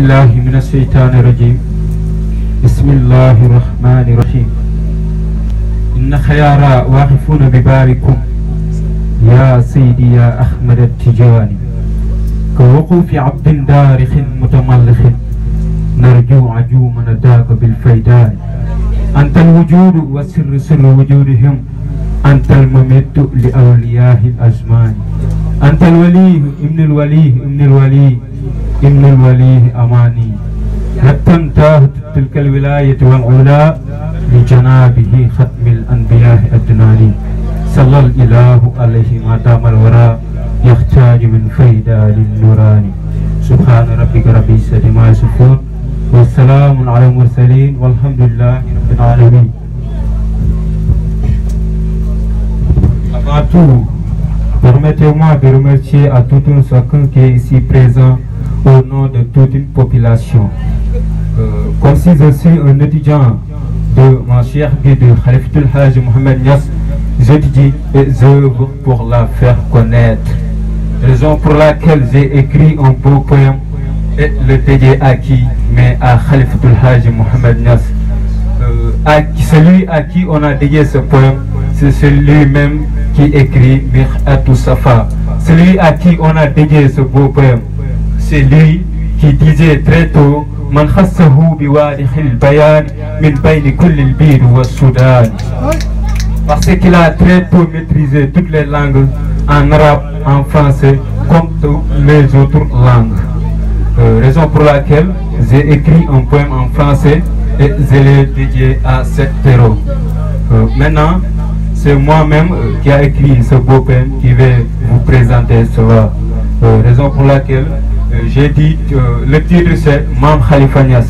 بالله من الشيطان الرجيم بسم الله الرحمن الرحيم إن خيارا واقفون ببابكم يا سيدي يا أحمد التجاني كوقوف عبد دارخ متملخ نرجو عجوما نداك بالفيدان أنت الوجود وسر سر وجودهم أنت الممد لأولياء الأزمان أنت الولي ابن الولي ابن الولي ابن الولي أماني حتى انتهت تلك الولاية والعلا لجنابه ختم الأنبياء أدناني صلى الإله عليه ما دام الورى يحتاج من فيدا للنوراني سبحان ربك رب العزة ما يصفون والسلام على المرسلين والحمد لله رب العالمين. Avant tout, permettez-moi de remercier à tout un chacun qui est ici présent au nom de toute une population. Comme si je suis un étudiant de mon cher guide Khalifatul Haj Mohamed Niass, j'étudie et j'œuvre pour la faire connaître. Raison pour laquelle j'ai écrit un beau poème et le dédié à qui? Mais à Khalifatul Haj Mohamed Niass. Celui à qui on a dédié ce poème, c'est celui-même qui écrit Mir'atou Safa. Celui à qui on a dédié ce beau poème, c'est lui qui disait très tôt Man khassahu biwadihil bayan min bayni kullil bir wa Soudan. Parce qu'il a très tôt maîtrisé toutes les langues, en arabe, en français, comme toutes les autres langues. Raison pour laquelle j'ai écrit un poème en français et je l'ai dédié à cet héros. Maintenant, c'est moi-même qui a écrit ce beau poème qui vais vous présenter cela. Raison pour laquelle j'ai dit, le titre c'est Mam Khalifa Niass.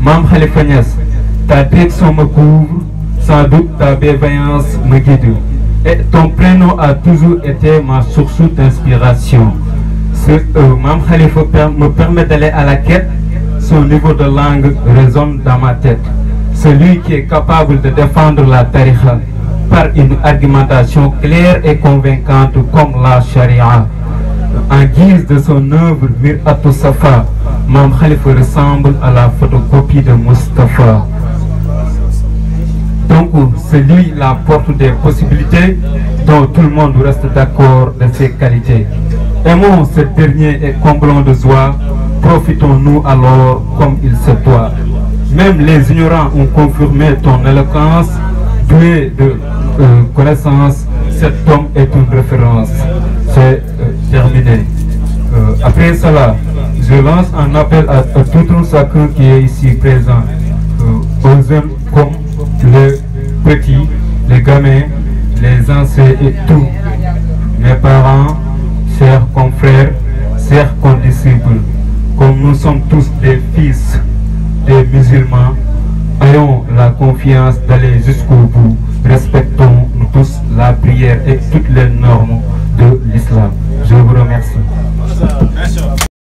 Mam Khalifa Niass, ta direction me couvre, sans doute ta bienveillance me guide. Et ton prénom a toujours été ma source d'inspiration. Mam Khalifa me permet d'aller à la quête, son niveau de langue résonne dans ma tête. Celui qui est capable de défendre la tariqa par une argumentation claire et convaincante comme la charia. En guise de son œuvre Mir'atou Safa, Mam Khalifa ressemble à la photocopie de Mustafa. Donc c'est lui la porte des possibilités dont tout le monde reste d'accord de ses qualités. Aimons ce dernier et comblons de joie, profitons-nous alors comme il se doit. Même les ignorants ont confirmé ton éloquence, doué de connaissance, cet homme est une référence. C'est terminé. Après cela, je lance un appel à tout un chacun qui est ici présent, aux jeunes comme les petits, les gamins, les anciens et tout, mes parents, chers confrères, chers condisciples, comme nous sommes tous des fils des musulmans, ayons la confiance d'aller jusqu'au bout. Respectons nous tous la prière et toutes les normes de l'islam.